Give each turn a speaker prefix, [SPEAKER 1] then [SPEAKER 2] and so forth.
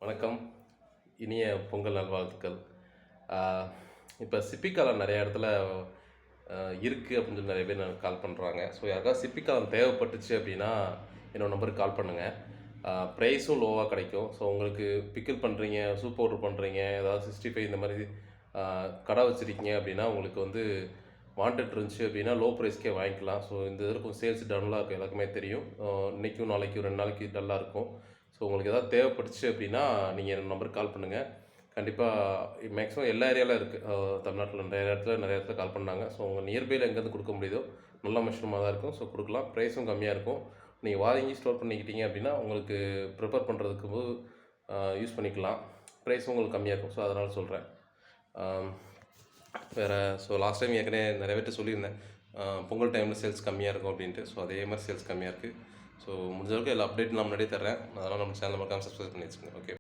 [SPEAKER 1] வணக்கம். இனிய பொங்கல் நல்வாழ்த்துக்கள். ஆ இப்ப சிப்பிக்காலம் நெறைய இடத்துல இருக்கு அப்படின்னு சொல்லி நெறைய பேர் எனக்கு கால் பண்றாங்க. ஸோ யாருக்காவது சிப்பிக்காலம் தேவைப்பட்டுச்சு அப்படின்னா, என்னோட நம்பருக்கு கால் பண்ணுங்க. ப்ரைஸும் லோவா கிடைக்கும். ஸோ உங்களுக்கு பிக்கிள் பண்றீங்க, சூப் பவுடர் பண்றீங்க, ஏதாவது 65 இந்த மாரி கடை வச்சிருக்கீங்க அப்படின்னா, உங்களுக்கு வந்து வாண்டட் இருந்துச்சு அப்படின்னா, லோ ப்ரைஸ்க்கே வாங்கிக்கலாம். ஸோ இந்த இதில கொஞ்சம் சேல்ஸ் டல்லா இருக்கும். எல்லாருக்குமே தெரியும். இன்னைக்கும், நாளைக்கும் 2 நாளைக்கு டல்லா இருக்கும். ஸோ உங்களுக்கு ஏதாவது தேவைப்பட்டுச்சு அப்படின்னா, நீங்க என்னோட நம்பருக்கு கால் பண்ணுங்க. கண்டிப்பா மேக்ஸிமம் எல்லா ஏரியால இருக்கு. தமிழ்நாட்டில நெறைய இடத்துல கால் பண்ணாங்க. ஸோ உங்க நியர்பைல எங்கேருந்து குடுக்க முடியுதோ, நல்ல மஷ்ரூமா தான் இருக்கும். ஸோ குடுக்கலாம். ப்ரைஸும் கம்மியா இருக்கும். நீங்க வாங்கி ஸ்டோர் பண்ணிக்கிட்டீங்க அப்படின்னா, உங்களுக்கு ப்ரிப்பேர் பண்றதுக்கு யூஸ் பண்ணிக்கலாம். ப்ரைஸும் உங்களுக்கு கம்மியா இருக்கும். ஸோ அதனால சொல்றேன். ஆம் வேற லாஸ்ட் டைம் ஏற்கனவே நெறைய பேர்ட்ட சொல்லியிருந்தேன். பொங்கல் டைம்ல சேல்ஸ் கம்மியா இருக்கும் அப்படின்ட்டு. ஸோ அதே மாரி சேல்ஸ் கம்மியா இருக்கு. ஸோ முடிஞ்ச அளவுக்கு எல்லா அப்டேட் நான் முன்னாடியே தர்றேன். அதனால நம்ம சேனல மறக்காம சப்ஸ்கிரைப் பண்ணி வச்சுக்கோங்க. ஓகே.